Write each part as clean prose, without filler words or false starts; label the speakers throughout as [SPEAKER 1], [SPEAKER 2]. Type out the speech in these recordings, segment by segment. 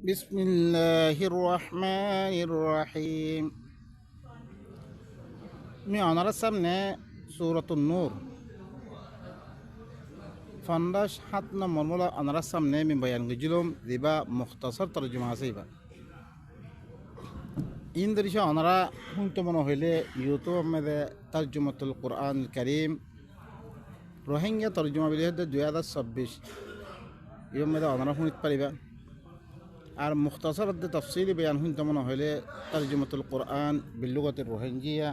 [SPEAKER 1] بسم الله الرحمن الرحيم. می آن را سامنے سورة النور فندش حتنا مرمولا آن را سامنے می بیان گجلوم دیبا مختصر ترجمه سیبا این درشا آن را هنتو منو هلی یوتیوب مده ترجمه القرآن الكريم روهنگا ترجمه بلیه ده 2026 يوم مده آن را هنیت پریبا আর মুখতাসার তফসিলি বয়ান হুনতে মনে হইলে তরজমাতুল কোরআন বিল্লুগাতির রোহিঙ্গিয়া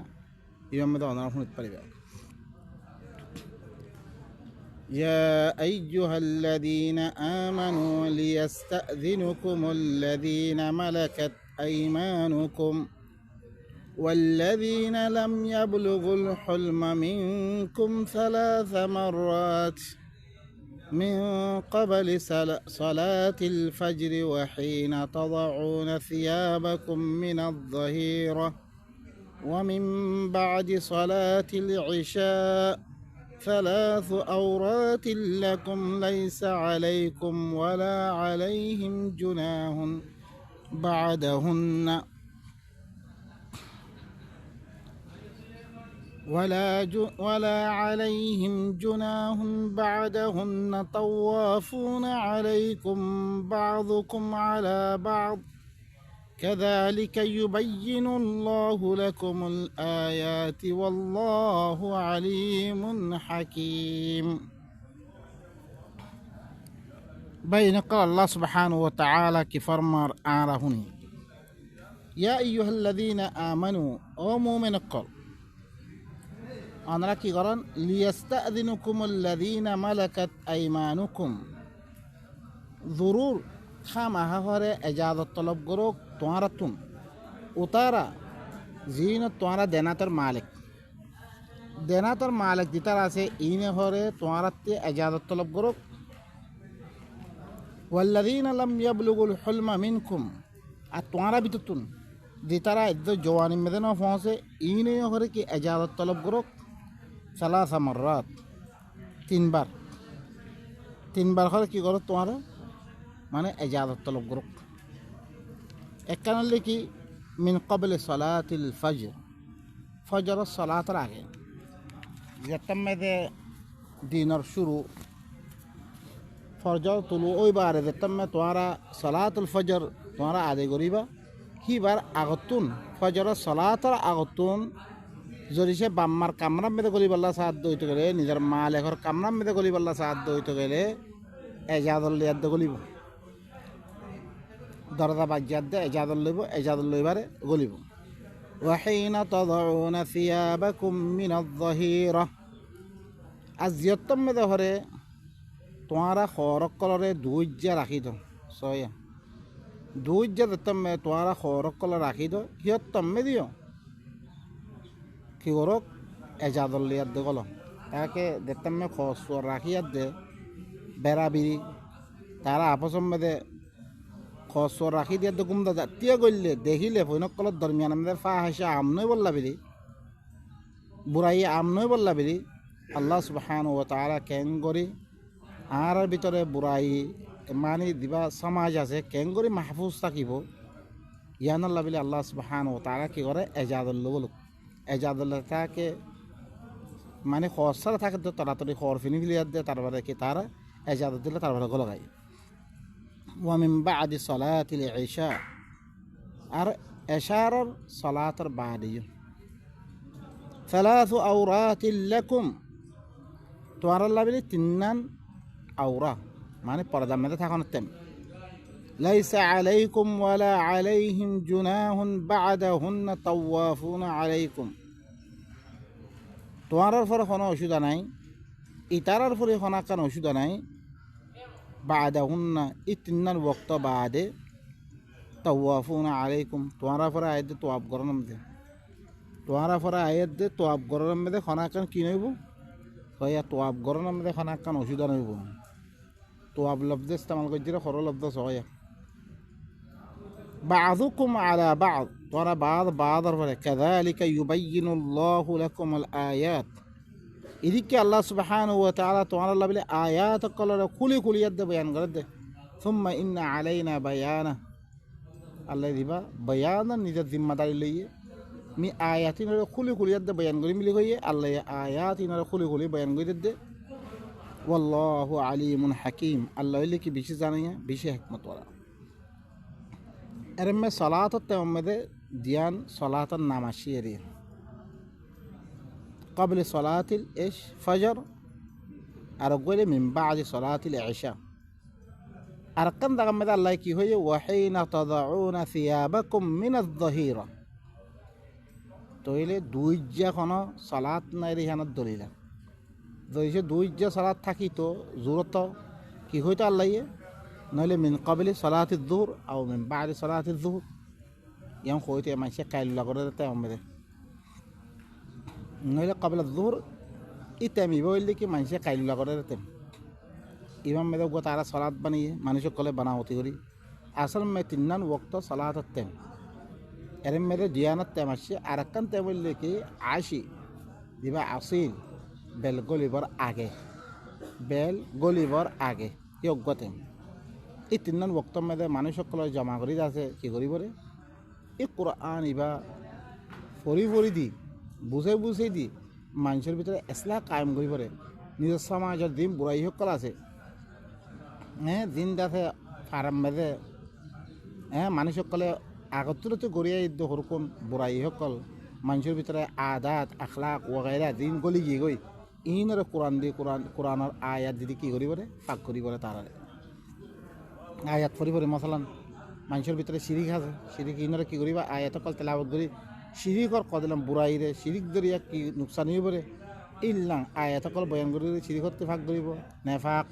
[SPEAKER 1] ইমামে অনার হুনিত পারিবা يا أيها الذين آمنوا ليستأذنكم الذين ملكت أيمانكم والذين لم يبلغوا الحلم منكم 3 مرات من قبل صلاة الفجر وحين تضعون ثيابكم من الظهيرة ومن بعد صلاة العشاء 3 عورات لكم ليس عليكم ولا عليهم جناح بعدهن ولا عليهم جناح بعدهن طوافون عليكم بعضكم على بعض كذلك يبين الله لكم الآيات والله عليم حكيم. بين قال الله سبحانه وتعالى كفرمر آرهني يا أيها الذين آمنوا أو مؤمن قل أنا كي قرن ليستأذنكم الذين ملكت أيمانكم ضرور خامة هفره اجازة طلب گروك توارتون اتارا زين توارا ديناتر مالك ديتارا سے إينه هره توارت اجازة طلب گروك والذين لم يبلغوا الحلم منكم اتوارا بيتتون ديتارا ادو جواني مدنو فونسه إينه هره كي اجازة طلب گروك 3 مرات 3 बार কি করো তোমারা মানে এজাজত তলব গ্রুপ একখান লিখি মিন কবল সালাতিল ফজর সালাতের আগে যেতাম মেদে দিনের শুরু ফজর তুলু ওই বারে যেতাম মে তোমারা সালাতুল ফজর তোমারা আদায় করিবা কিবার আগতুন ফজর সালাতের আগতুন যদি সে বাম্মার কামরাম মেদে গলি বল্লা সাহায্য হইতে গেলে নিজের মালেখর কামরাম মেদে গলি বল্লা সাহায্য হইতে গেলে এজাজল লিয়াদ গলিব দরজা বাজ্যাদ এজাজল লইব এজাজল লইবারে গলিব ওয়াহিনা তাদাউনা সিয়াবাকুম মিনাজ যাহিরা আজিয়তম মেদে হরে তোমারা খরক কলরে দুইজ্জা রাখি দাও সয়া দুইজ্জা দতম মে তোমারা খরক কলর রাখি দাও হিয়তম মে দিও কি করক এজাজল লিয়াদ দে গল তাকে দতম মে খসর রাখিয়াদ দে বেড়াবিরি তারা আপসম মেদে খসর রাখি দিয়ে গুমদা জাতীয় করলে দেখিলে ফৈনকলত দরমিয়ান আমাদের ফা হাসা আমনই বললা বেরি বুড়াই আমনই বললা বেরি আল্লাহ সুবহানাহু ওয়া তাআলা কেন করি আর ভিতরে বুড়াই মানে দিবা সমাজ আছে কেন করি মাহফুজ থাকিব ইয়ানাল্লাহ বিলি আল্লাহ সুবহানাহু ওয়া তাআলা কি করে এজাজুল্লাহ বলুক এজাজুল্লাহ তাকে মানে খসর থাকে তো তাড়াতাড়ি খর ফিনি ফিলিয়ার দে তারপরে কি তারা এজাজত দিলে তারপরে গলগাই ومن بعد صلاة العشاء আর এশারার সালাতের বাদে 3 عورات لكم তোমার লাগবে 3 আওরা মানে পর্দার মধ্যে থাকানোর টাইম ليس عليكم ولا عليهم جناح بعدهن طوافون عليكم তোমার উপর কোনো অসুবিধা নাই ইতারার উপরে কোনো অসুবিধা নাই بعدهن اتنان وقت بعد طوافون عليكم তোমারা পরে আয়াত তোয়াব করনম দে তোমারা পরে আয়াত দে তোয়াব করনম দে খানাকান কি নইব কয়া তোয়াব করনম দে খানাকান অসুবিধা নইব তোয়াব লফজ ইস্তেমাল কইরা খর লফজ সয়া بعضكم على بعض তোরা বাদ পরে كذلك يبين الله لكم الآيات ಇದಕ್ಕೆ ಅಲ್ಲಾಹ್ ಸುಬ್ಹಾನಹು ವ ತಆಲಾ ತಆಲಾ ಬಿಲೆ ಆಯಾತ ಕಲರ ಕುಲಿ ಕುಲಿಯದ್ದ ಬಯಾನ್ ಗರದ್ದೆ ಥುಮ್ಮ ಇನ್ನ ಅಲೈನಾ ಬಯಾನ আল্লাহ দিবা বয়ান নিজের জিম্মাদারি লইয়ে মি আয়াতিনরে খুলি খুলি দে বয়ান করি মিলি কইয়ে আল্লাহ আয়াতিনরে খুলি খুলি বয়ান করে দে ওয়াল্লাহু আলিমুন হাকিম আল্লাহ হইলে কি বেশি জানিয়া বেশি হিকমতওয়ালা এরমে সলাতত তেমদে দিয়ান সলাতন নামাশি এরিয়ে قبل صلاة الإيش فجر أرجوله من بعد صلاة العشاء أركان دعم ماذا الله كي هو وحين تضعون ثيابكم من الظهيرة تويله دويجة خنا صلاة نيري هنا الدليل دويجة صلاة تكي تو زورته كي هو الله نقول من قبل صلاة الظهر أو من بعد صلاة الظهر يوم خويته ما شيء قايل لقرر تام ماذا نقول قبل الظهر إتامي بقول لك ما شيء قايل لقرر تام ইমাম মেদক গো তারা সালাত বানিয়ে মানুষের কলে বানাওতি করি আসল মে তিন্নান ওক্ত সালাত তেম এর মেরে দিয়ানত তেম আসছে আর একখান তেমন লিখে আশি দিবা আসিল বেল গলিবর আগে যোগ্য তেম এই তিন্নান ওক্ত মেদে মানুষের কলে জমা করি আছে কি করি বলে এই কোরআন ইবা ফরি দি বুঝাই দি মানুষের ভিতরে এসলা কায়েম করি পরে নিজের সমাজের দিন বুড়াই সকল আছে দিন দাসে ফারাম মেদে মানুষ সকলে আগতরতে গড়িয়াই হরকুন বুড়াই সকল মানুষের ভিতরে আদাত আখলাক ওগাইরা দিন গলি গিয়ে গই ইনরে কোরআনের আয়াত দিদি কি করি বলে পাক করি বলে তারা আয়াত ফরি মশালান মানুষের ভিতরে শিরিক আছে শিরিক ইনরে কি করিবা আয়াত সকল তেলাবত করি শিরিকর কদিলাম বুড়াইরে শিরিক দরিয়া কি নুকসান হয়ে পড়ে ইল্লাং আয়াত সকল বয়ান করি শিরিক করতে ফাঁক ধরিব নেফাক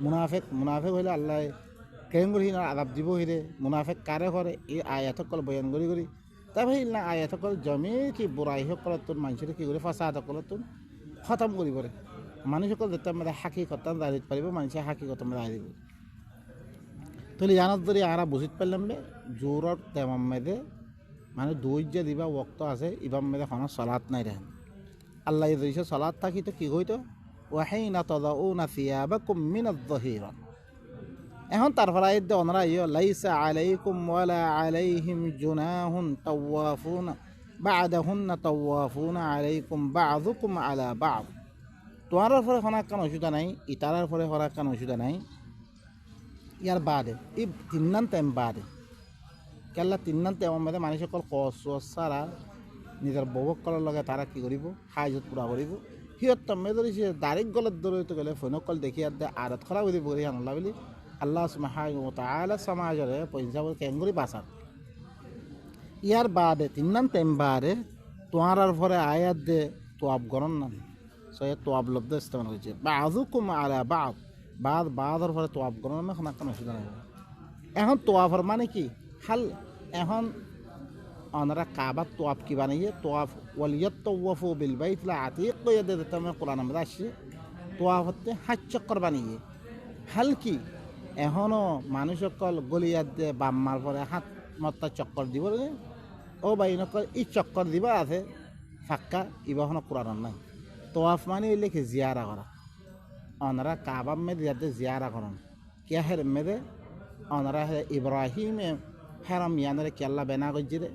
[SPEAKER 1] মুনাফেক হইলে আল্লাহ কেন করি আদাব দিব হিরে মুনাফেক কারে করে এই আয়াত সকল বয়ান করি তারপরে ইল্লা আয়াত সকল জমি কি বুড়াই সকল তোর মানুষের কি করে ফাঁসা সকল তোর খতম করি পরে মানুষ সকল যেতে মেয়েদে হাকি খতাম দাঁড়িয়ে পারিব মানুষের হাকি খতম দাঁড়িয়ে দিব তাহলে জানার ধরে আরা বুঝিত পারলাম বে জোরর তেমাম মেদে মানে দুইজা দিবা ওক্ত আছে ইবাম মেদে কোনো সলাৎ নাই রেহেন আল্লাহ দিয়েছে সলাৎ থাকি তো কি হইতো ওয়াহিনা তাদাউনা সিয়াবাকুম মিনাজ যাহিরা এখন তারপরে আয়াত দে ওনারা লাইসা আলাইকুম ওয়ালা আলাইহিম জুনাহুন তাওয়াফুনা বা'দাহুন্না তাওয়াফুনা আলাইকুম বা'যুকুম আলা বা'দ তোমার পরে কোনো কান অসুবিধা নাই ইতারার পরে কোনো কান অসুবিধা নাই ইয়ার বাদে এই তিন্নান টাইম বাদে কেলা তিন্নান টাইম মধ্যে মানুষ সকল কষ্ট সারা নিজের বউকলৰ লগে তারা কি কৰিব হাজত পুরা কৰিব সিহঁত তম্মে ধৰিছে ডাইৰেক্ট গলত দৌৰিতে গ'লে ফোনকল দেখি দে আৰত খৰা বুলি বহি আনলা বুলি আল্লাহ সুবহানাহু ওয়া তাআলা সমাজৰে পঞ্জাবৰ কেংগুৰি বাসাত ইয়ার বাদে তিন্নান টাইম বাদে তোমার পরে আয়াত দে তোয়াব গরন না সে তোয়াব লব্ধ ইস্তেমাল হয়েছে বা'যুকুম আলা বাদর পরে তোয়াব গরন না কোনো কোনো অসুবিধা নেই এখন তোয়াফর মানে কি হাল এখন ওনারা কাবার তোয়াফ কি বানিয়ে তোয়াফ ওয়ালিয়াত্তাওয়াফু বিল বাইতিল আতীক কইয়া দে তুমি কোরআন মধ্যে আসছে তোয়াফ হতে হাত চক্কর বানিয়ে হাল কি এখনও মানুষ সকল গলিয়াত দে বাম্মার পরে হাত মত্তা চক্কর দিব ও বাইনকল ই চক্কর দিবা আছে ফাক্কা ইবাহন কোরআন নাই তোয়াফ মানে লিখে জিয়ারা করা ওনারা কাবার মেদে যাতে জিয়ারা করেন কে হের মেদে ওনারা ইব্রাহিমে হেরাম ইয়ানের কেল্লা বেনা গজ্জিরে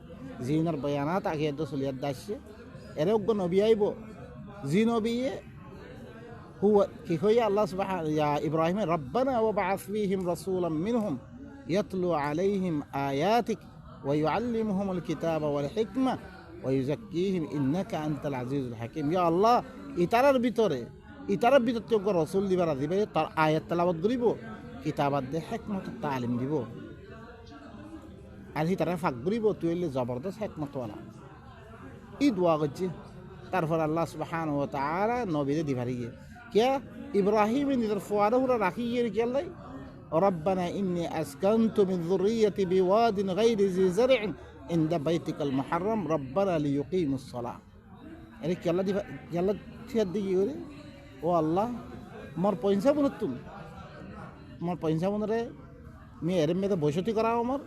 [SPEAKER 1] জিনের বয়ানাত আগে তো চলিয়াত দাসছে এরে অজ্ঞ নবী আইব জি নবীয়ে হুয়া কি হইয়া আল্লাহ সুবহান ইয়া ইব্রাহিম রব্বানা ওয়া বা'আথ ফীহিম রাসূলাম মিনহুম ইয়াতলু আলাইহিম আয়াতিক ওয়া ইউআল্লিমুহুমুল কিতাবা ওয়াল হিকমা ওয়া ইউযাক্কিহিম ইন্নাকা আনতাল আজিজুল হাকীম ইয়া আল্লাহ ইতারার ভিতরে যোগ্য রসুল দিবার দিবে তার আয়াত তেলাওয়াত করিব কিতাবাত দে হিকমত তালিম দিব আর তারা ফাঁক করিব তুই জবরদস্ত হিকমতওয়ালা ই দোয়া করছে তারপর আল্লাহ সুবহানাহু ওয়া তাআলা নবীরে দিবারি গিয়ে কে ইব্রাহিম নিজের ফোয়ারা হুরা রাখি গিয়ে কি আল্লাহ রব্বানা ইন্নী আসকানতু মিন যুররিয়্যাতি বিওয়াদিন গায়রি জি যার'in ইনদা বাইতিকাল মুহাররাম রব্বানা লিয়ুকিমুস সালাহ এর কি আল্লাহ দিবা আল্লাহ ঠিক দিই করে ও আল্লাহ মোর পয়সা বনত তুমি মোর পয়সা বনরে মি এর মেদে বসতি করা আমার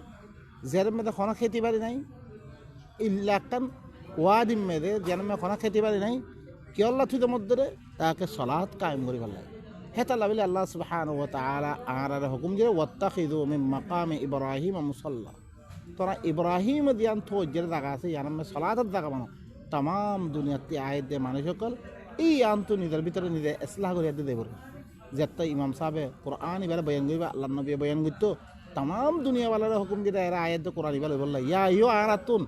[SPEAKER 1] জের মেদে খনা খেতে পারি নাই ইল্লাকান ওয়াদিম মেদে যেন মে খনা খেতে পারি নাই কি আল্লাহ তুই মধ্যে তাকে সলাত কায়েম করি ভাল লাগে হেতা লাবিলে আল্লাহ সুবহানাহু ওয়া তাআলা আর হুকুম দিয়ে ওয়াত্তাখিযু মিন মাকামি ইব্রাহিম মুসাল্লা তোরা ইব্রাহিম দিয়ান থোজ্জের জায়গা আছে ইয়ার নামে সলাতের জায়গা বানো তাম দুনিয়াতে আয়ের দে মানুষ সকল এই আনতো নিজের ভিতরে নিজে ইসলাহ করিয়া দেব যেটা ইমাম সাহেবে কোরআন এবারে বয়ান করিবা আল্লাহ নবী বয়ান করতো তাম দুনিয়াওয়ালার হুকুম দিতে এরা আয়াত কোরআন এবার বললা ইয়া ইয়ো আর আতুন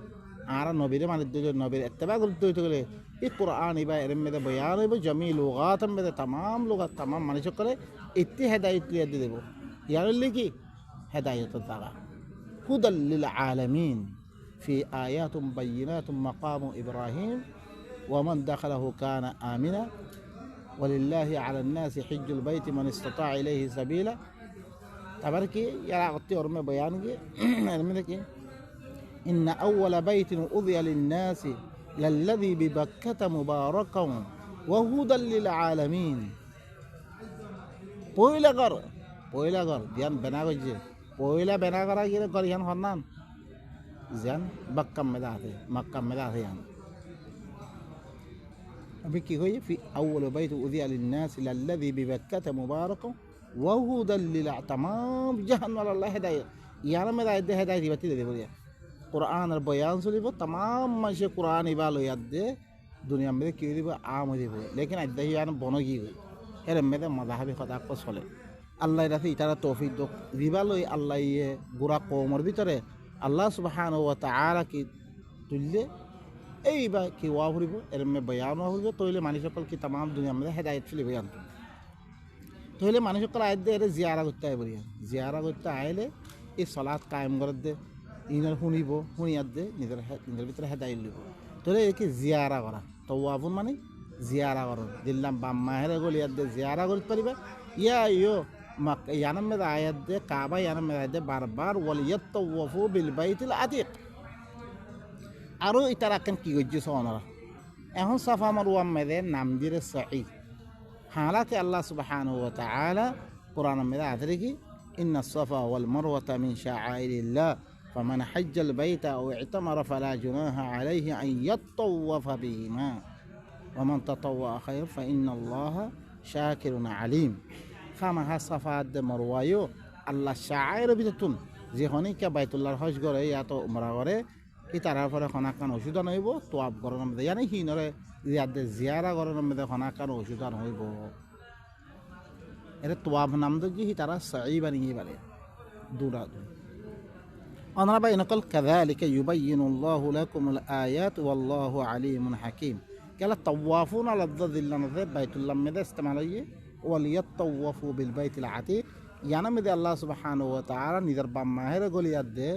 [SPEAKER 1] আর নবীরে মানে নবীর এত্তেবা করতে হইতে গেলে এই কোরআন এবা এর মেয়েদের বয়ান হইব জমি লোগাত মেয়েদের তাম লোগাত তাম মানুষ সকলে এতে হেদায়ত লিয়া দিয়ে দেব ইয়ার কি হেদায়তের জায়গা হুদাল লিল আলামিন في آيات بينات مقام إبراهيم ومن دخله كان آمنا ولله على الناس حج البيت من استطاع إليه سبيلا تبارك يا عطي أرمي بيانك إن أول بيت أذي للناس للذي ببكة مباركا وهدى للعالمين পয়লা ঘর ধ্যান বেনা করছে পয়লা বেনা করা গিয়ে কর ইয়ান হন্নান যেন বাক্কাম মেদা আছে ইয়ান अभी की हुई في أول بيت أذي للناس للذي ببكة مبارك وهدى تمام جهنم على الله هداية يعني ما هداية هداية بتي ده بقولي قرآن البيان سليبه تمام ماشي قرآن يبالو يد दुनिया में क्यों दी आम हो जाए लेकिन अद्दा ही यार बनो की गई हेरे में तो मज़हबी खुदा को सोले अल्लाह रही इतारा तौफीक दो रिबालो अल्लाह ये गुरा कौमर भी तरे अल्लाह सुब्हानाहु व तआला की तुल्य এই বা কি ওয়া ফুরিব এর মে বয়ান হইব তইলে মানুষ সকল কি तमाम দুনিয়া মধ্যে হেদায়েত ফিলি বয়ান তইলে মানুষ সকল আইত দে এর জিয়ারা করতে আইব জিয়ারা করতে আইলে এই সালাত কায়েম করে দে ইনার শুনিয়াত দে নিজের ভিতরে হেদায়েত লইব তইলে কি জিয়ারা করা তওয়াফুন মানে জিয়ারা করা দিল্লাম বাম মাহেরে গলিয়াত দে জিয়ারা করতে পারিবা ইয়া ইয়ো ইয়ানাম মে আয়াত দে কাবা ইয়ানাম মে আয়াত দে বারবার ওয়ালিয়াতাওয়াফু বিল বাইতিল আতিক আরও ইতার আকেন কি করছে সোনারা এখন সাফা মারওয়াম মেদে নাম দিরে সাঈ হালাকে আল্লাহ সুবহানাহু ওয়া তাআলা কোরআন মেদে আদরে কি ইন্না সাফা ওয়াল মারওয়াতা মিন শাআইরিল্লাহ ফামান হাজ্জাল বাইতা আও ইতামারা ফালা জুনাহা আলাইহি আন ইয়াতাওয়াফা বিহিমা ওয়া মান তাতাওয়া খায়র ফা ইন্নাল্লাহা শাকিরুন আলিম খামাহা সাফা দে মারওয়ায়ো আল্লাহ শাআইর বিতুন যেখানে কে বাইতুল্লাহর হজ করে ইয়া তো উমরা করে কি তারার পরে খনাকান ওষুধ নইব তোয়াব গরম মধ্যে জানি হি নরে ইয়াদে জিয়ারা গরম মধ্যে খনাকান ওষুধ নইব এটা তোয়াব নাম দি হি তারা সাই বানিয়ে পারে দুরা অনারা বাই নকল কাযালিকা ইউবাইয়িনুল্লাহু লাকুমুল আয়াত ওয়াল্লাহু আলিমুন হাকীম কালা তাওয়াফুন আলা যাদিল্লানাতে বাইতুল্লাহ মধ্যে ইস্তেমাল হইয়ে ওয়ালিয়াতাওয়াফু বিল বাইতিল আতীক ইয়ানা মধ্যে আল্লাহ সুবহানাহু ওয়া তাআলা নিজার বাম মাহের গলিয়াত দে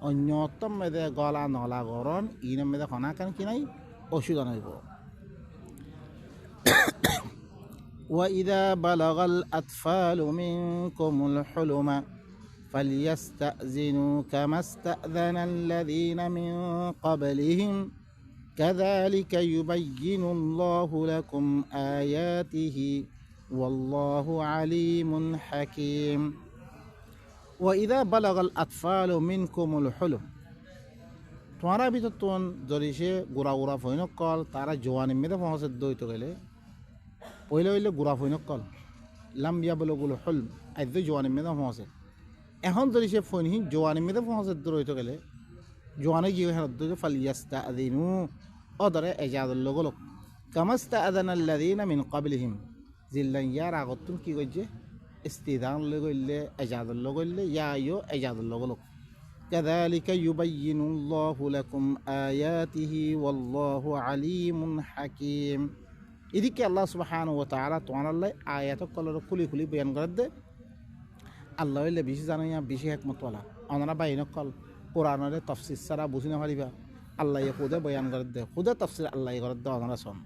[SPEAKER 1] অন্যতম মেদে গলা নলা গরণ ইন মেদে খনা কান কি নাই ওষুধ নইব وإذا بلغ الأطفال منكم الحلم فليستأذنوا كما استأذن الذين من قبلهم كذلك يبين الله لكم آياته والله عليم حكيم وإذا بلغ الأطفال منكم الحلم তোমারা ভিতর তোন জরিসে গুড়া গুড়া ফইনক কল তারা জওয়ানি মেদে পৌঁছে দইতে গেলে পইলে হইলে গুড়া ফইনক কল লাম্বিয়া বলে গুলো হলম আজ জওয়ানি মেদে পৌঁছে এখন জরিসে ফইনহি জওয়ানি মেদে পৌঁছে দইতে গেলে জওয়ানি গিয়ে হেন দইতে ফালিয়াস্তা আদিনু অদরে এজাদুল লগলক কামাস্তা আদানাল্লাযিনা মিন ক্বাবলিহিম জিল্লান ইয়ার আগতুন কি কইছে استئذان لغيله اجازه لغيله يا ايو اجازه لغلق كذلك يبين الله لكم آياته والله عليم حكيم إذيك الله سبحانه وتعالى تعالى الله آيات كل بيان قرد الله اللي بيشي زانيا بيشي حكمت ولا أنا باين قال قرآن له تفسير سرا بوسينا غريبا الله يخوده بيان قرد خوده تفسير الله يقرد أنا رسول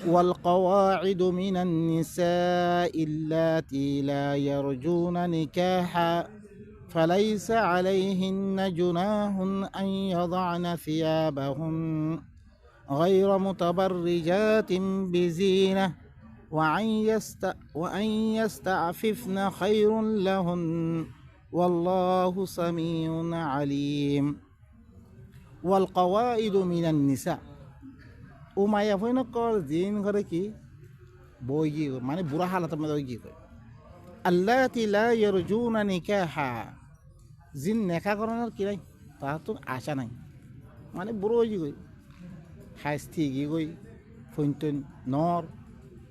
[SPEAKER 1] والقواعد من النساء اللاتي لا يرجون نكاحا فليس عليهن جناح أن يضعن ثيابهن غير متبرجات بزينة وأن يستعففن خير لهن والله سميع عليم والقواعد من النساء উমাইয়া ফইন কল জিন করে কি বই কি মানে বুড়া হালত মধ্যে কি কয় আল্লাতি লা ইয়ারজুনা নিকাহা জিন নেকা করানোর কি নাই তার তো আশা নাই মানে বুড়ো হয়ে গই হাইস্তি গিয়ে গই ফইনটন নর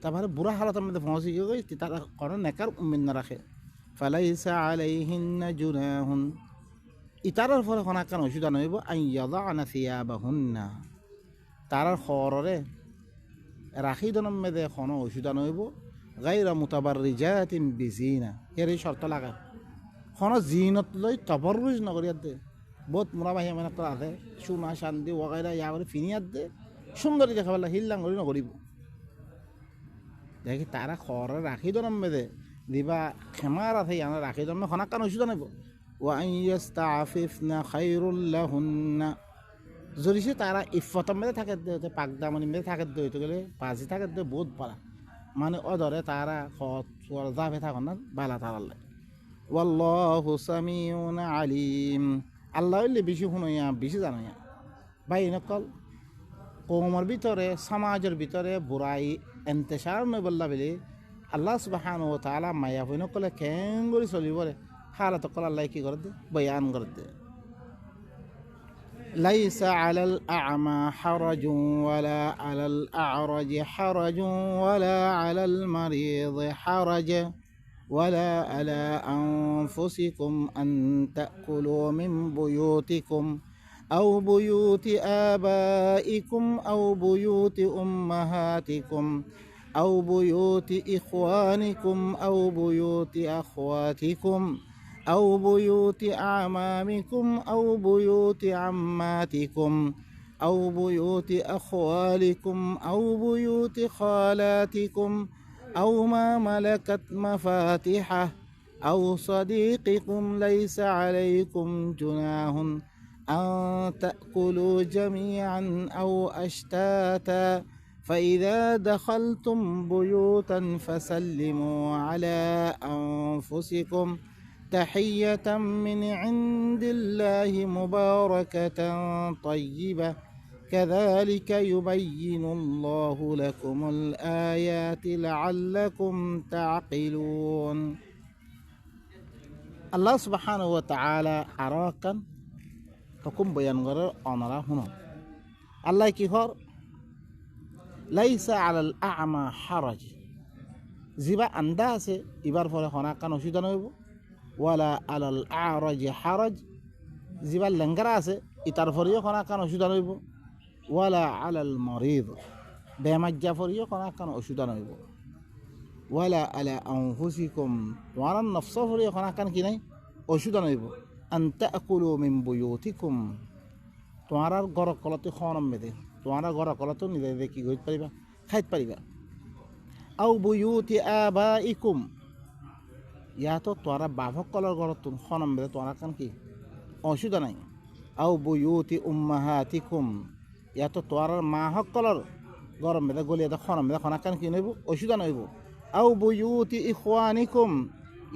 [SPEAKER 1] তারপরে বুড়া হালতের মধ্যে পৌঁছে গিয়ে গই তারা কোনো নেকার উম্মিদ না রাখে ফালাইসা আলাইহিন্না জুনাহুন ইতারার ফলে হনাকান অসুবিধা নইব আইয়াদানা সিয়াবাহুন্না তারার খররে রাখি দনম মেদে কোনো অসুবিধা নইব গাইরা মুতাবাররিজাতিন বিজিনা এর এই শর্ত লাগা কোনো জিনত লই তবররুজ নগরিয়াত দে বহুত মুরাবাহি মানে তো আছে সোনা শান্তি ওগাইরা ইয়া করে ফিনিয়াত দে সুন্দরী দেখা পেলা হিল্লাং করি নকরিব দেখি তারা খররে রাখি দনম মেদে দিবা ক্ষমার আছে ইয়ানা রাখি দনমে হনাকান অসুবিধা নইব وأن يستعففن خير لهن জরিসে তারা ইফতম মেদে থাকে দে পাকদামনি মেদে থাকে দে তো গেলে পাজি থাকে দে বহুত বালা মানে অদরে তারা খত জাফে থাকন না বালা তারালে ওয়াল্লাহু সামিউন আলিম আল্লাহ হইলে বেশি শুনইয়া বেশি জানাইয়া ভাই নকল কওমের ভিতরে সমাজের ভিতরে বুড়াই ইন্তেশার নয় বললা বলে আল্লাহ সুবহানাহু ওয়া তাআলা মায়া হই নকলে কেন করে চলিবরে حالة قال الله كي قرد بيان قرد ليس على الأعمى حرج ولا على الأعرج حرج ولا على المريض حرج ولا على أنفسكم أن تأكلوا من بيوتكم أو بيوت آبائكم أو بيوت أمهاتكم أو بيوت إخوانكم أو بيوت أخواتكم أو بيوت أعمامكم أو بيوت عماتكم أو بيوت أخوالكم أو بيوت خالاتكم أو ما ملكت مفاتحه أو صديقكم ليس عليكم جناح أن تأكلوا جميعا أو أشتاتا فإذا دخلتم بيوتا فسلموا على أنفسكم تحية من عند الله مباركة طيبة كذلك يبين الله لكم الآيات لعلكم تعقلون الله سبحانه وتعالى أراكا حكم بيان غير أنرا هنا الله كيهر ليس على الأعمى حرج زبا أنداسه إبار فله هناك نشيد نوبو ولا على الأعرج حرج زبا لنجراسه إتار فريق هناك نشيد نوبو ولا على المريض بمجا فريق هناك نشيد نوبو ولا على أنفسكم وعلى النفس فريق هناك كناي أشيد نوبو أن تأكلوا من بيوتكم তোমার ঘর কলতে খাওয়ানো মেদে তোমার ঘর কলতে নিজে নিজে কি করতে পারিবা খাইতে পারিবা আও বুয়ুতি আবাইকুম ইয়া তো তোরা বাভক কলর ঘর তুমি খাওয়ানো মেদে তোরা কান কি অসুবিধা নাই আও বুয়ুতি উম্মাহাতিকুম ইয়া তো তোরা মা হক কলর গরম মেদে গলিয়া তো খাওয়ানো মেদে খানা কান কি নইব অসুবিধা নইব আও বুয়ুতি ইখওয়ানিকুম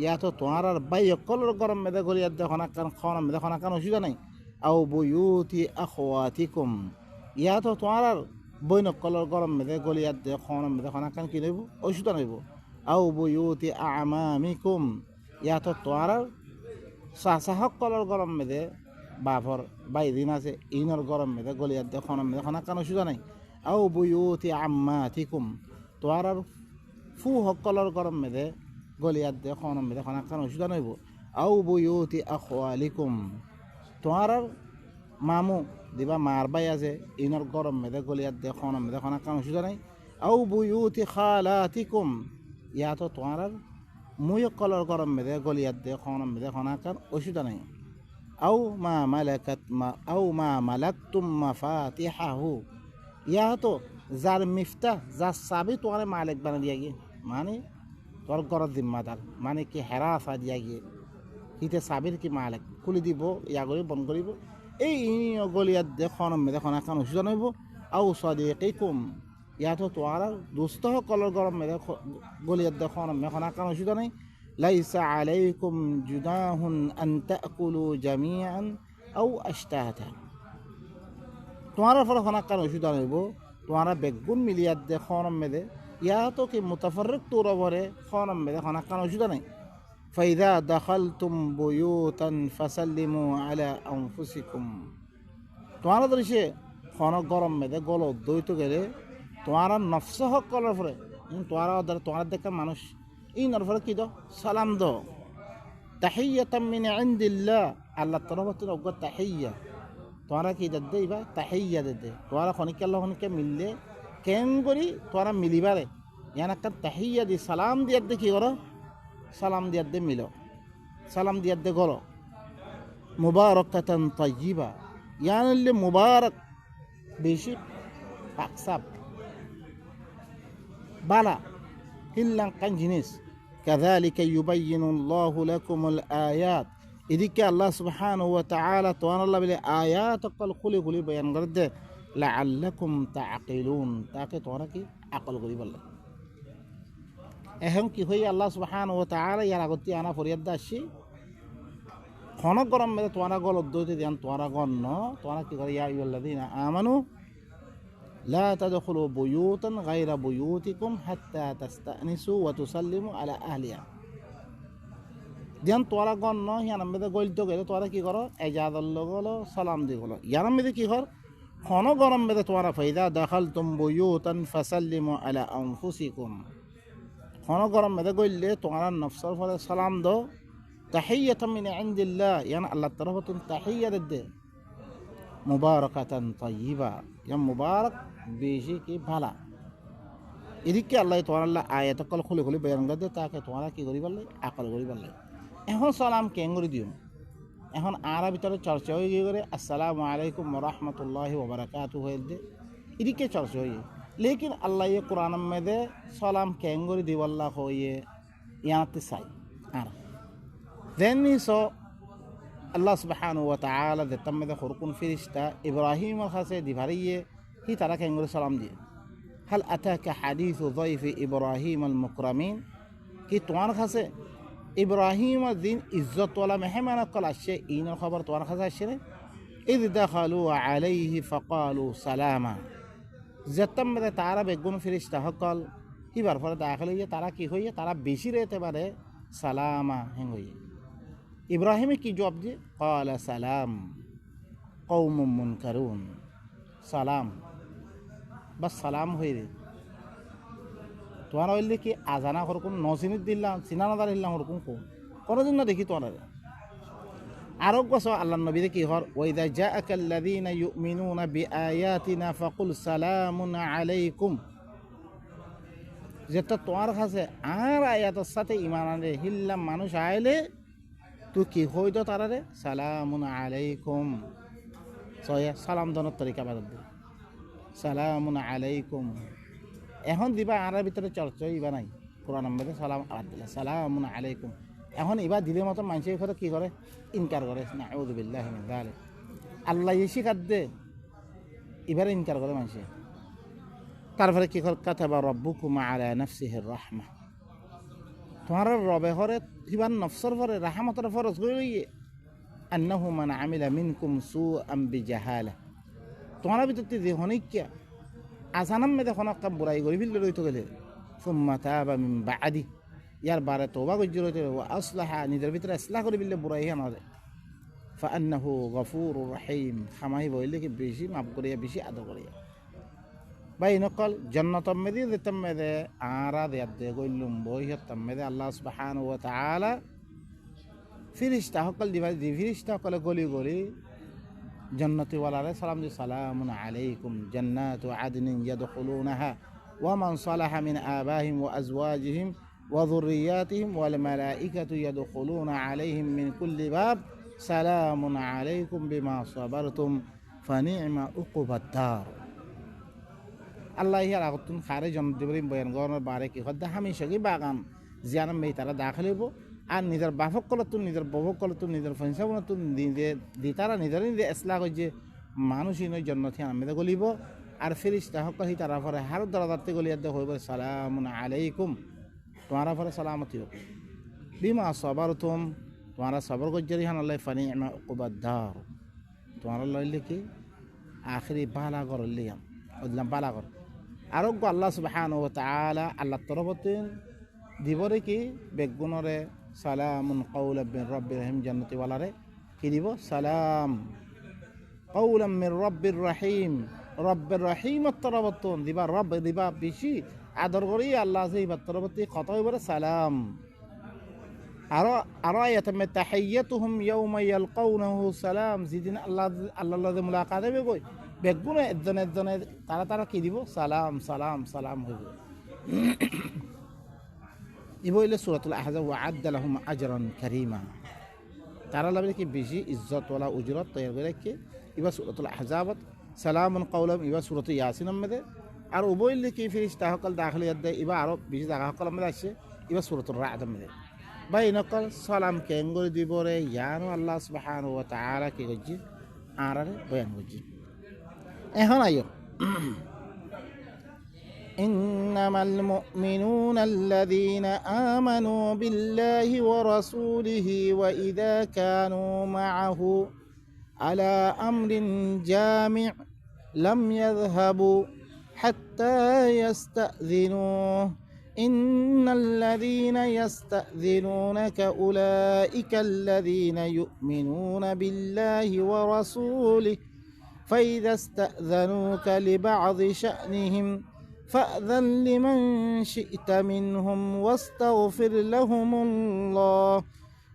[SPEAKER 1] ইয়া তো তোরা বাই কলর গরম মেদে গলিয়া তো খানা কান খাওয়ানো মেদে খানা কান অসুবিধা নাই আও বুয়ুতি আখওয়াতিকুম ইয়া তো তোমার বইন কলর গরম মেদে গলিয়াত দে খাওয়ানো মেদে খানা কান কি নইব অসুবিধা নইব আও বুয়ুতি আমামিকুম ইয়া তো তোমার সাসাহক কলর গরম মেদে বাভর বাইদিন আছে ইনর গরম মেদে গলিয়াত দে খাওয়ানো মেদে খানা কান অসুবিধা নাই আও বুয়ুতি আম্মাতিকুম তোমার ফু হকলর গরম মেদে গলিয়াত দে খাওয়ানো মেদে খানা কান অসুবিধা নইব আও বুয়ুতি আখওয়ালিকুম তোমার মামু দিবা মার বাই আছে ইনর গরম মেদে গলিয়াত দে খাওয়ানো মেদে খানা কান অসুবিধা নাই আও বুয়ুতি খালাতিকুম ইয়া তো তোমার মুই কলর গরম মেদে গলিয়াত দে খাওয়ানো মেদে খানা কান অসুবিধা নাই আও মা মালাকতুম মাফাতিহাহু ইয়া তো যার মিফতা যার চাবি তোমার মালিক বানা দিয়া গিয়ে মানে তোর ঘরের জিম্মাদার মানে কি হেরা আসা দিয়া গিয়ে হিতে চাবির কি মালিক খুলি দিব ইয়া কৰি বন্ধ কৰিব এই গলিয়াত দেখোন মেদেখন এখন অসুবিধা নহব আও সাদিকিকুম ইয়াতো তোয়ার দুস্থ সকলের গরম মেদে গলিয়াত দেখোন মেখন এখন অসুবিধা নাই লাইসা আলাইকুম জুনাহুন আন তাকুলু জামিআন আও আশতাতা তোমার ফলে খানা কান অসুবিধা নহব তোমার বেগুন মিলিয়াত দেখোন মেদে ইয়াতো কি মুতাফাররিক তোর বরে খান মেদে খানা কান অসুবিধা নাই ফাইদা দাখালতুম বুয়ুতান ফাসাল্লিমু আলা আনফুসিকুম। তোমার দৃশ্যে ক্ষণ গরম মেদে গল দইত গেলে তোমার নফস হক করার পরে তোমার দেখা মানুষ এই নরফরে কি দো সালাম দো। তাহিয়াতাম মিন ইনদিল্লাহ, আল্লাহ তরফতে অজ্ঞ তাহিয়া তোমরা কি দে ইবা তাহিয়া দে তোমরা খনিকে আল্লাহ খনিকে মিললে কেন করি তোমরা মিলিবারে ইয়ান একটা তাহিয়া দি সালাম দিয়ার দে কি করো, সালাম দিয়ার দে মিলো, সালাম দিয়ার দে গলো। মুবারাকাতান তাইয়্যিবা, ইয়ানলে মুবারক বেশি পাকসাব বালা হিল্লাং কান জিনিস। কাযালিকা ইউবাইয়িনুল্লাহু লাকুমুল আয়াত, এদিকে আল্লাহ সুবহানাহু ওয়া তাআলা তোয়ানাল্লাহ বলে আয়াত অকল খুলে খুলে বয়ান করে দে লাআল্লাকুম তাআকিলুন, তাকে তোরা কি আকল করি বললে। এখন কি হই আল্লাহ সুবহানাহু ওয়া তাআলা ইয়ার আগতে আনা ফরিয়াদ আসছি ক্ষণ গরম মেরে তোরা গল দইতে দেন তোরা গণ তোরা কি করে ইয়া আইয়ুহাল্লাযীনা আমানু লা তাদখুলু বুয়ুতান গায়রা বুয়ুতিকুম হাত্তা তাস্তানিসু ওয়া তুসাল্লিমু আলা আহলিহা। দিয়ান তোরা গণ হিয়ান মেদে গইল তো গেলে তোরা কি করো এজাদল গলো সালাম দি গলো। ইয়ান মেদে কি কর ক্ষণ গরম মেদে তোরা ফাইদা দাখালতুম বুয়ুতান ফাসাল্লিমু আলা আনফুসিকুম, ক্ষণ গরম মেদে গইলে তোরা নফসর ফলে সালাম দো। তাহিয়াতাম মিন ইনদিল্লাহ, ইয়ান আল্লাহ তরফতুন তাহিয়া দে মুবারাকাতান তাইয়্যিবা, ইয়ান মুবারক বেশি কি ভালা। এদিকে আল্লাহ তোয়াল্লাহ আয়াত কল খুলে খুলে বয়ান করে দে তাকে তোমরা কি করি বললে আকল করি বললে। এখন সালাম কেন করে দিও, এখন আরা ভিতরে চর্চা হয়ে গিয়ে করে আসসালামু আলাইকুম ওয়া রাহমাতুল্লাহি ওয়া বারাকাতুহু হয়ে দে এদিকে চর্চা হয়ে। লেকিন আল্লাহ কোরআন মেদে সালাম কেন করে দিব আল্লাহ হয়ে ইয়াতে চাই আর দেন সো আল্লাহ সুবহানাহু ওয়া তাআলা দে তম্মে খুরকুন ফিরিস্তা ইব্রাহিমের কাছে দিভারিয়ে হি তারা কেন করে সালাম দিয়ে। হাল আতাকা হাদিসু যায়ফি ইব্রাহিম আল মুকরামিন, কি তোমার কাছে ইব্রাহিমের দিন ইজ্জতওয়ালা মেহমান কল আসছে ইনের খবর তোমার কাছে আসছে না। ইদ দাখালু আলাইহি ফাকালু সালামা, যেতাম মেদে তারা বেগুন ফিরিস্তা সকল হিবার ফলে দাখিল হইয়ে তারা কি হইয়ে তারা বেশি রেতে পারে সালামা হেং হইয়ে। ইব্রাহিমে কি জবাব দিয়ে ক্বালা সালাম কওমুম মুনকারুন, সালাম বাস সালাম হয়ে রে। তোমার হইলে কি আজানা হরকুন নচিনিত দিলাম চিনানাদার হিল্লাম হরকুন কোনোদিন না দেখি তোমার আরো গছ আল্লাহ নবী কি হর ওয়াইদা জাআকাল্লাযীনা ইউমিনুনা বিআয়াতিনা ফাকুল সালামুন আলাইকুম, যেটা তোমার কাছে আর আয়াতের সাথে ঈমান আনে হিল্লাম মানুষ আইলে তুই কি হইত তারারে সালামুন আলাইকুম, সয়া সালাম দনের তরিকা বাদ দে সালামুন আলাইকুম। এখন দিবা আর ভিতরে চর্চা ইবা নাই কোরআন নম্বরে সালাম আবাদ দিলা সালামুন আলাইকুম। এখন এবার দিলের মতো মানুষের ঘরে কী করে ইনকার করে নাউযু বিল্লাহি মিন যালিক। আল্লাহ শিখাত দে এবারে ইনকার করে মানুষে। তারপরে কী করে কাতাবা রব্বুকুম আলা নাফসিহির রাহমা, তোমার রবে হরে হিবার নফসর ফরে রাহমতের ফরজ করে লইয়ে আন্নাহু মান আমিলা মিনকুম সুআম বিজাহালা, তোমার ভিতরতে যে হনিকিয়া আসানাম মেদে হনক বুড়াই গরি ফিল্লে রইতে গেলে সুম্মা তাবা মিন বাদি ইয়ার বারে তওবা গজ্জ রইতে ওয়া আসলাহা নিজের ভিতরে ইসলাহ করে বিল্লে বুড়াই হানা দে ফাআন্নাহু গফুরুর রহিম, খামাই বইলে কি বেশি মাফ করিয়া বেশি আদর করিয়া। ভাই নকল জান্নাতম মেদি দিতাম মেদে আরা দে গইলুম বই হতাম মেদে আল্লাহ সুবহানাহু ওয়া তাআলা ফিরিস্তা সকল দিবা দি ফিরিস্তা সকলে গলি গলি জন্নতি ওয়ালারে সালাম দি সালামুন আলাইকুম জান্নাতু আদনিন ইয়াদখুলুনাহা ওয়া মান সালাহা মিন আবাহিম ওয়া আজওয়াজিহিম ওয়া যুররিয়াতিহিম ওয়াল মালাইকাতু ইয়াদখুলুনা আলাইহিম মিন কুল্লি বাব সালামুন আলাইকুম বিমা সাবারতুম ফানি'মা উকুবাদ দার। আল্লাহ ইয়ার আগতুন খারে জন্নত দিবরিম বয়ান গরনের বারে কি হদ্দা হামেশা কি বাগান জিয়ানাম মেই তারা দাখিল হইব আর নিজের বাফক কলতুন নিজের বভক কলতুন নিজের ফনসাবনতুন নিজে দিতারা নিজের নিজে ইসলাহ হইছে মানুষই নয় জন্নতি আমেদে গলিব আর ফিরিস্তা সকল হি তারা ফরে হার দরাদাতে গলিয়াতে হইব সালামুন আলাইকুম, তোমারা ফরে সালামতি হোক বিমা সাবারতুম, তোমারা সবর গজ্জরি হান আল্লাহ ফানি'মা উকুবাদ দার, তোমারা লইলে কি আখিরি বালা গর লিয়াম ওদিলাম বালা গর। আরোগ্য আল্লাহ সুবহানাহু ওয়া তাআলা আল্লাহ তরফতে দিবরে কি বেগুনরে সালামুন কাউলাম মির রাব্বির রহিম জান্নাতি ওয়ালারে কি দিব সালাম কাউলাম মির রাব্বির রহিম রব্বের রহিমত তরবতন দিবা রব দিবা বেশি আদর করি আল্লাহ আছে ইবার তরবতি কত হইবরে সালাম আরো আরো আয়াতে মে তাহিয়াতুহুম ইয়াউমা ইয়ালকাউনাহু সালাম যেদিন আল্লাহর লগে মুলাকাত হবে কই বেগুন একজনে তারা কি দিব সালাম সালাম সালাম হইব ইবইলে সূরাতুল আহজাব ওয়া আদ্দা লাহুম আজরান কারীমা তারা লাগবে কি বেশি ইজ্জত ওয়ালা উজরত তৈরি করে কি ইবা সূরাতুল আহজাবত সালামুন কাউলাম ইবা সূরাতুল ইয়াসিনের মধ্যে আর উবইলে কি ফেরেশতা সকল দাখিলিয়াত দেয় ইবা আরো বেশি জায়গা সকল মধ্যে আসে ইবা সূরাতুল রা'দ মধ্যে ভাই নকল সালাম কেঙ্গরি দিবরে ইয়ানো আল্লাহ সুবহানাহু ওয়া তাআলা কি গজি আরারে বয়ান গজি এখন আইও إنما المؤمنون الذين آمنوا بالله ورسوله وإذا كانوا معه على أمر جامع لم يذهبوا حتى يستأذنوه إن الذين يستأذنونك أولئك الذين يؤمنون بالله ورسوله فإذا استأذنوك لبعض شأنهم فأذن لمن شئت منهم واستغفر لهم الله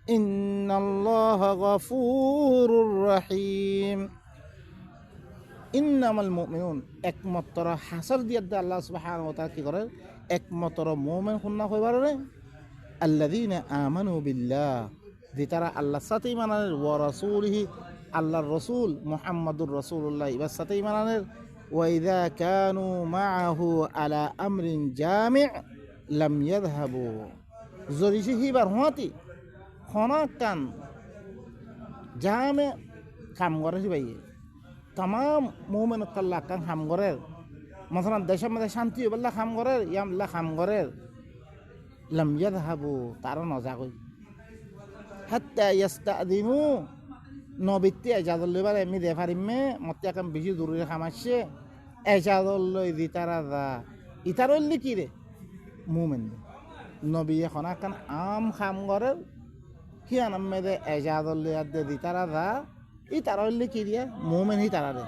[SPEAKER 1] إن الله غفور رحيم ইন্নামাল মুমিনুন একমাত্র হাসর দিয়ে আল্লাহ সুবহানাহু ওয়া তাআলা কি করে একমাত্র মুমিন খুন্না কইবার রে আল্লাযীনা আমানু বিল্লাহ যে তারা আল্লাহর সাথে ঈমান আনে ওয়া রাসূলিহি আল্লাহর রাসূল মুহাম্মাদুর রাসূলুল্লাহ এর সাথে ঈমান আনে ওয়া ইযা কানু মাআহু আলা আমরিন জামি' লাম ইয়াযহাবু জরিশি হিবার হতি খনাকান জামে কাম করে ভাই তামাম মুমিন কাল্লা কান হাম গরের মাসালান দেশের মধ্যে শান্তি বললা হাম গরের ইয়ামলা হাম গরের লাম ইয়াযহাবু তারা নজা কই হাত্তা ইস্তাদিনু নবিতে এজাজত লইবার এমনি দে পারিমে মতে কাম বেশি জরুরি কাম আসছে এজাজত লই দি তারা দা ইতার হইলি কি রে মুমিন নবী এখন কান আম হাম গরের কি আনামে দে এজাজত লই দে দি তারা দা ই তারা হইলে কি দিয়া মুমিন হি তারা রে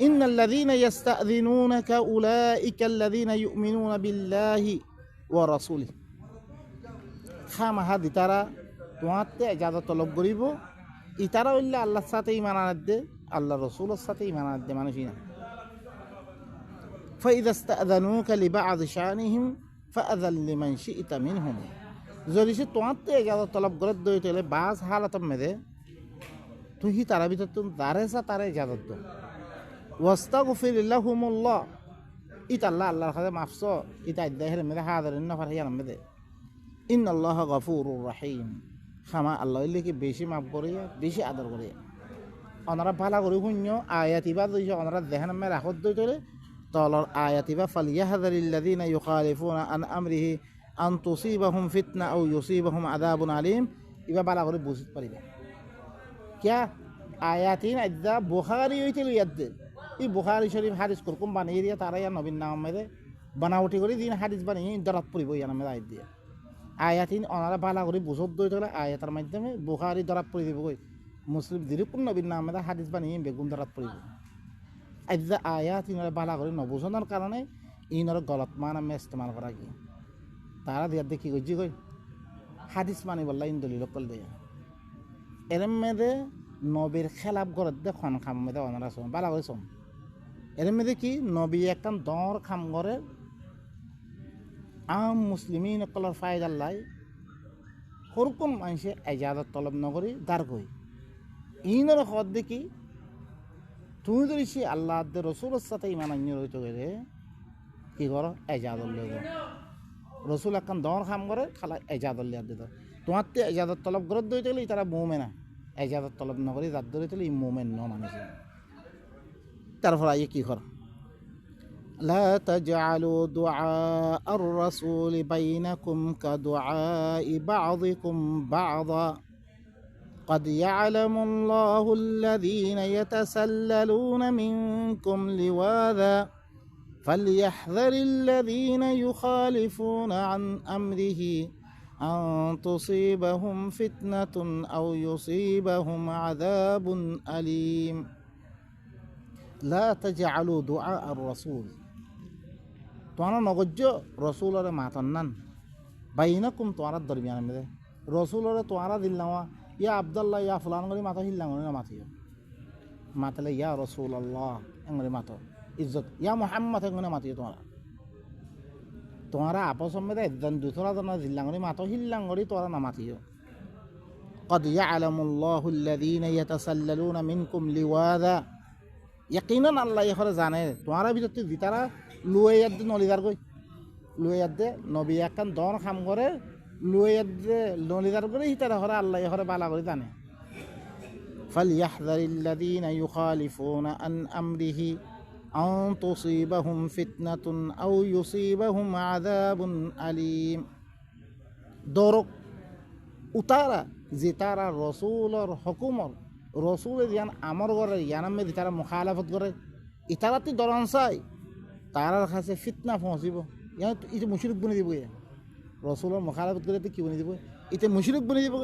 [SPEAKER 1] ইন্নাল্লাযীনা ইস্তাযিনুনাকা উলাইকাল্লাযীনা ইউমিনুনা বিল্লাহি ওয়া রাসূলিহি খামাহা দি তারা তোমাতে ইজাজত তলব করিব ই তারা হইলে আল্লাহর সাথে ঈমান আনদে আল্লাহর রাসূলের সাথে ঈমান আনদে মানুষই না ফাইযা ইস্তাযানুকা লিবা'দ শানিহিম ফাআযাল লিমান শি'তা মিনহুম যদি সে তোমাতে ইজাজত তলব করে দইতেলে বাস হালাতম মেদে তুই তারা ভিতর তুমি দারেসা তারা ইজাজত দো ওয়াস্তাগফির লাহুমুল্লাহ ইতা আল্লাহর কাছে মাফস ইতা দেহের মেদে হাদারিন নফর হিয়ান মেদে ইন্নাল্লাহা গফুরুর রহিম খামা আল্লাহ কি বেশি মাফ করিয়া বেশি আদর করিয়া ওনারা ভালো করে শূন্য আয়াতিবা দিয়েছে ওনারা দেহেন মে রাখত দইতরে তলর আয়াতিবা ফালিয়াহযারিল্লাযীনা ইউখালিফুনা আন আমরিহি আন তুসিবাহুম ফিতনা আও ইউসিবাহুম আযাবুন আলীম ইবা ভালো করে বুঝতে পারিবা क्या आयातीन अज्जा बुखारी हुई थी याद ये बुखारी शरीफ हादिस कुरकुम बने दिया तारा या नबीन नाम में दे बनावटी करी दिन हादिस बने दरत पुरी बोया नाम में आयत दिया आयातीन अनारा बाला करी बुझत दो तो आयतर माध्यमे बुखारी दरत पुरी दिबो कोई मुस्लिम दिरुकुन नबीन नाम में दे हादिस बने बेगुन दरत पुरी अज्जा आयातीन बाला करी नबुझनर कारणे इनर गलत मान में इस्तेमाल करा गया तारा दिया देखी गई जी कोई हादिस माने वल्ला इन दलील कल दिया এরম মেদে নবীর খেলাপ করে দে খন খাম মেদে অনারা শোন বালা করে শোন এরম মেদে কি নবী একটা দর খাম করে আম মুসলিমিন কলর ফায়দাল্লাই হরকুম মানুষে এজাজত তলব নগরী দাঁড় কই ইনর হদ দেখি তুমি যদি সে আল্লাহ রসুলের সাথে ইমান আন্য রইতে গেলে কি করো এজাজত লই দাও রসুল একখান দর খাম করে খালা এজাজত লিয়া দিত তোমার তো এজাজত তলব করে দইতে গেলে তারা মোমে না এজাজত তলব নগরী যার ধরে দিলে মোমেন ন মানুষ তারপর আইয়ে কি কর লা তাজআলু দুআ আর-রাসূল বাইনাকুম কাদুআই বা'দিকুম বা'দা قد يعلم الله الذين يتسللون منكم لواذا فليحذر الذين يخالفون عن أمره أن تصيبهم فتنة أو يصيبهم عذاب أليم لا تجعلوا دعاء الرسول তোমার নগজ্য রসুলরে মাতন্নান বাইনাকুম তোমার দরমিয়ান মেদে রসুলরে তোমারা দিল্লামা ইয়া আব্দুল্লাহ ইয়া ফুলান করে মাথা হিল্লাম না মাথিও মাতলে ইয়া রসুল আল্লাহ এঙ্গরে মাতো ইজ্জত ইয়া মোহাম্মদ এঙ্গরে মাতিও তোমারা আপস মেদে একজন দুথরা জন দিল্লাঙ্গরি মাতো হিল্লাঙ্গরি তোরা না মাতিও قد يعلم الله الذين يتسللون منكم لواذا ইয়াকিনান আল্লাহ এখানে জানে তোমার ভিতরতে ভিতারা লুয়াইয়াদ নলিদার কই লুয়াইয়াদ নবী একখান দন খাম করে লুয়াইয়াদ নলিদার করে হিতারা হরে আল্লাহ এখানে বালা করে জানে فليحذر الذين يخالفون عن أمره أن تصيبهم فتنة أو يصيبهم عذاب أليم দরক উতারা যে তারা রসুলর হুকুমর রসুল ইয়ান আমর করে ইয়ানামে তারা মুখালাফত করে ইতারাতি দরন চাই তারার কাছে ফিতনা পৌঁছিব ইয়ান ইতে মুশরিক বনে দিব রসুলের মুখালাফত করে কি বনে দিব ইতে মুশরিক বনে দিব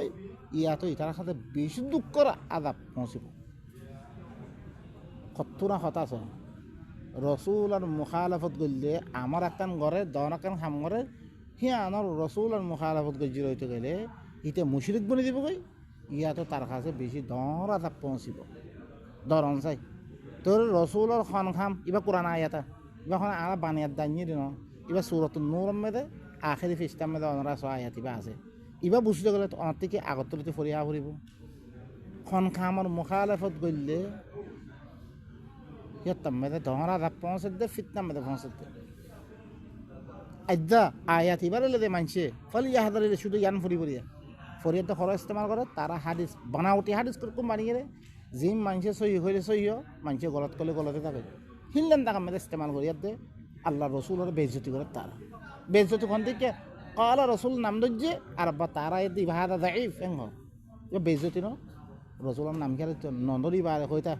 [SPEAKER 1] ইয়া তো ইতার কাছে বেশি দুঃখর আযাব পৌঁছিব কতরা হতাশ রসুল আর মুখালাফত করলে আমার একখান ঘরে দন একখান খাম করে হিয়া আনার রসুল আর মুখালাফত গজ্জি রইতে গেলে ইতে মুশরিক বনে দিব ইয়া তো তার কাছে বেশি দর আযাব পৌঁছিব দরন চাই তোর রসুলর খন খাম ইবা কোরআন আয়াতা ইবা খন আরা বানিয়াত দানিয়ে দিন ইবা সূরাতুন নূর মেদে আখেরি ফিস্তার মেদে অনরা ছ আয়াত ইবা আছে ইবা বুঝতে গেলে তো অনার থেকে আগতরিতে ফরিয়া ফুরিব খন খামর মুখালাফত করলে ইয়াতাম মেদে দর আযাব পৌঁছে দে ফিতনা মেদে পৌঁছে দে আজ্জা আয়াত ইবার লেদে মানছে ফল ইয়াহাদারে শুধু ইয়ান ফুরি ফুরিয়া ফরিয়াদ তো খরচ ইস্তেমাল করে তারা হাদিস বানাওটি হাদিস করকুম বানিয়ে রে জিম মানুষে সহি হইলে সহিও মানুষে গলত করলে গলতে থাকে হিনলেন টাকা মেয়েদের ইস্তেমাল করি ইয়াতে আল্লাহ রসুল ওরা বেজ্জতি করে তারা বেজ্জতি কোন থেকে কলা রসুল নাম দজ্জে আর বা তারা এতে ইবাহাদা দাইফ এং বেজ্জতি ন রসুলের নাম খেলে নন্দরি বারে কইতা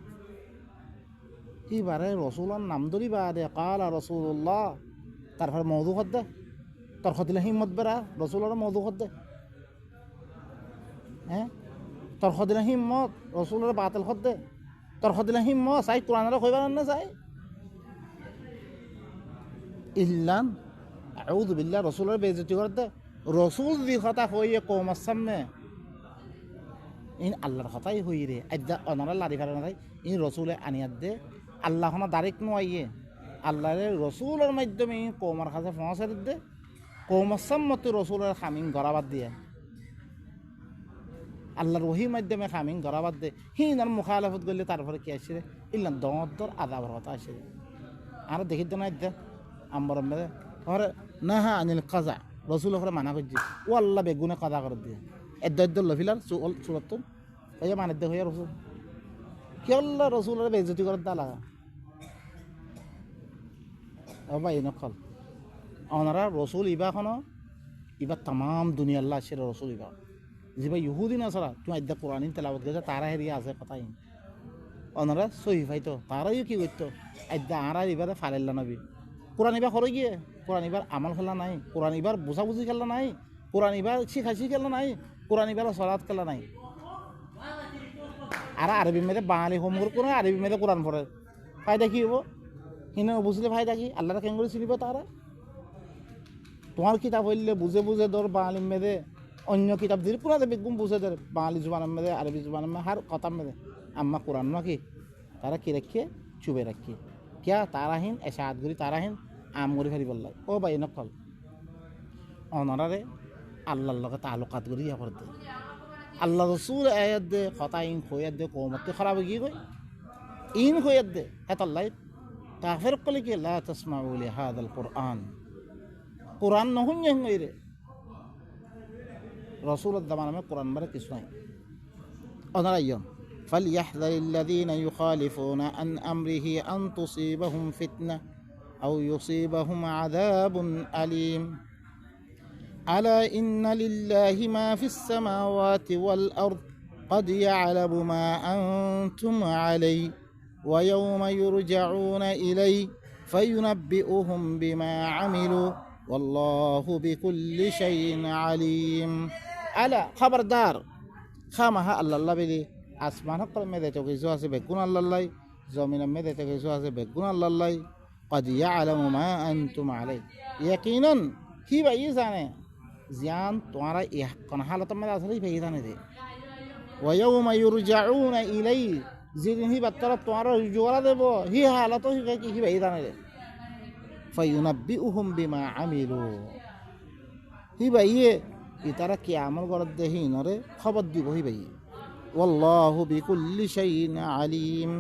[SPEAKER 1] ইবারে রসুলের নাম ধরি বারে কলা রসুল্লাহ তারপরে মৌদু খদ্দে তোর খদিলে হিম্মত বেড়া রসুলের মৌদু খদ্দে হ্যাঁ তোর খদিলে হিম্মত রসুলের বাতিল খদ্দে তোর খদিলে হিম্মত চাই কোরআনের কইবার না চাই ইল্লান আউযু বিল্লাহ রসুলের বেইজ্জতি করতে রসুল দি কথা কইয়ে কওমের সামনে ইন আল্লাহর কথাই হই রে আজ্জা অনরা লারি ফেলে না ইন রসুলে আনিয়াত দে আল্লাহ হনা ডাইরেক্ট নোয়াইয়ে আল্লাহর রসুলের মাধ্যমে কওমের কাছে পৌঁছে দে কওমের সামনে রসুলের খামিন গরাবাদ দিয়ে আল্লাহর ওহির মাধ্যমে খামিন গরাবাদ দে হিনার মুখালাফত করলে তারপরে কি আসছে ইল্লা দর আদাবর কথা আসছে আর দেখি তো না দে আম্বর মেরে ওরে না হা আনিল কাজা রসুল ওপরে মানা করছি ও আল্লাহ বেগুনে কাজা করে দিয়ে এদ্দ লফিলার চুরত এই মানে দে হইয়া রসুল কি আল্লাহ রসুলের বেইজ্জতি করে দা লাগা ও ভাই নকল ওনারা রসুল ইবাখনো ইবা তাম দুনিয়া আল্লাহ আসছে রসুল ইবা যেবা ইহুদি না ছাড়া তুমি আদ্যা কোরআন তেলাবত গেছে তারা হেরিয়া আছে কথাই ওনারা সহি পাইতো তারাইও কি করতো আদ্যা আরা এবারে ফালেল্লা নবী কোরআন এবার করে গিয়ে কোরআন এবার আমল খেলা নাই কোরআন এবার বুঝাবুঝি খেলা নাই কোরআন এবার শিখাশি খেলা নাই কোরআন এবার সলাৎ খেলা নাই আর আরবি মেয়েদের বাঙালি হোমওয়ার্ক করে আরবি মেয়েদের কোরআন পড়ে ফায়দা কি হবো হিনে বুঝলে ফায়দা কি আল্লাহরা কেন করে চিনিব তারা তোমার কিতাব হইলে বুঝে বুঝে ধর বাঙালি মেয়েদের অন্য কিতাব দিলে পুরা দেবে গুম বুঝে ধরে বাঙালি জুবানের মেয়েদে আরবি জুবানের মেয়ে হার কথা মেয়েদে আম্মা কোরআন নাকি তারা কি রাখিয়ে চুবে রাখিয়ে কিয়া তারাহীন এসে হাতগুড়ি তারাহীন আমগুড়ি ফেরি বললাই ও ভাই নকল অনারে আল্লাহর লগে তালুকাত করি ইয়া করে দে আল্লাহ রসুল আয়াত দে কথা ইন খোয়াত দে কৌমতে খারাপ গিয়ে গই ইন খোয়াত দে এতল্লাই কাফের কলে কি লা তাসমাউ লিহাদাল কোরআন কোরআন নহুন হই রে রসুলের দামানামে কোরআন বারে কিছু নাই ওনারা ইয়ন فليحذر الذين يخالفون عن أمره أن تصيبهم فتنة أو يصيبهم عذاب أليم ألا إن لله ما في السماوات والأرض قد يعلم ما أنتم عليه ويوم يرجعون إليه فينبئهم بما عملوا ওয়াল্লাহু বিকুল্লি শাইইন আলিম। আলা খবরদার, খামাহা আল্লাহ বিলি আসমান হকল মেদে তো কিছু আছে বেগুন আল্লাহ, জমিনের মেদে তো কিছু আছে বেগুন আল্লাহ। قد يعلم ما أنتم عليه يقينا কি ভাই জানে জিয়ান তোমারা কোন হালত মধ্যে আসলে ভাই জানে যে ويوم يرجعون إليه যেদিন হি বাত্তারা তোমারা জোড়া দেব হি হালত কি ভাই জানে রে فينبئهم بما عملوا হি ভাই ইতারা কি আমল করে দেহি নরে খবর দিব হি ভাই والله بكل شيء عليم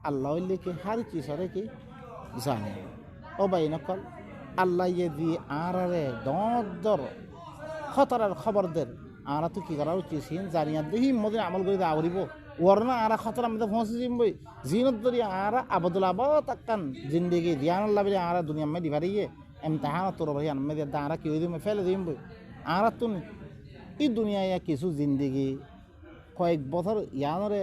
[SPEAKER 1] আল্লাহ লিখে হার কি সরে কি জানে ও ভাই নকল আল্লাহ ইয়ে দিয়ে আরে দর খতরার খবর দেন আরা তো কি করা উচিত জানিয়া দেখি মধ্যে আমল করে আবরিব ওর না আরা খতরা মধ্যে পৌঁছে যাম বই জিনত ধরি আরা আবদুল আবাদ আক্কান জিন্দেগি ধ্যান আল্লাহ বলে আরা দুনিয়া মে দিবারিয়ে এমতাহান তোর ভাই আনমে দিয়ে আরা কি হয়ে দিবে ফেলে দিম বই আরা তো এই দুনিয়ায় কিছু জিন্দেগি কয়েক বছর ইয়ানরে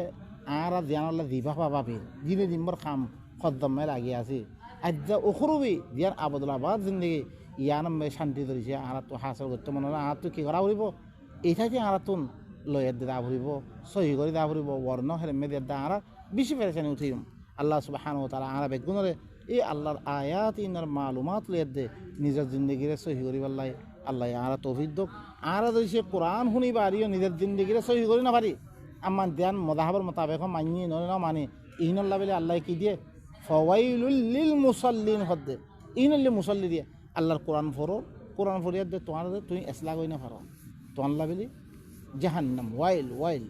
[SPEAKER 1] আরা ধ্যান আল্লাহ দিবা পাবি দিনে দিনবর খাম খদ্দমে লাগি আছে আজ ওখরবি দিয়ার আবদুল আবাদ জিন্দেগি ইয়ান শান্তি ধরিছে আর তো হাসল করতে মনে হয় আর তো কি করা ফুরিব এইটাকে আর তুন লয়ের দা ফুরিব সহি করে দা ফুরিব বর্ণ হেলমে দিয়ে দা আর বেশি পেরেছানি উঠিম আল্লাহ সুবহানাহু ওয়া তাআলা আর বেগুনরে এই আল্লাহর আয়াত ইনার মালুমাত লয়ের দে নিজের জিন্দগিরে সহি করি বললাই আল্লাহ আর তৌফিক দক আর সে কোরআন শুনি পারিও নিজের জিন্দগিরে সহি করি না পারি আমার ধ্যান মদাহাবর মোতাবেক মানি নয় না মানে ইহনল্লাহ বলে আল্লাহ কি দিয়ে ফওয়াইলুল লিল মুসাল্লিন হদ্দে ইহনল্লি মুসল্লি দিয়ে আল্লাহর কোরআন ফরিয়াদ দে তোমার তুমি এসলা কই না পারো তোমার বলি জাহান্নাম ওয়াইল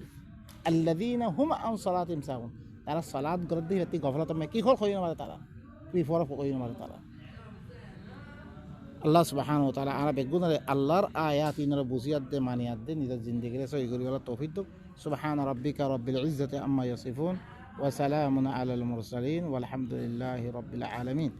[SPEAKER 1] আল্লাযীনা হুম আন সালাতিহিম সাহুন তারা সালাত করে দিয়ে রাতি গফলত মে কি খর কই না পারে তারা কি ফর কই না পারে তারা আল্লাহ সুবহানাহু ওয়া তাআলা আর বেগুনরে আল্লাহর আয়াত ইনর বুঝিয়াত দে মানিয়াত দে নিজের জিন্দেগিরে সহি করি বলা তৌফিক দক সুবহান রাব্বিকা রাব্বিল ইজ্জাতি আম্মা ইয়াসিফুন ওয়া সালামুন আলাল মুরসালিন ওয়ালহামদুলিল্লাহি রাব্বিল আলামিন।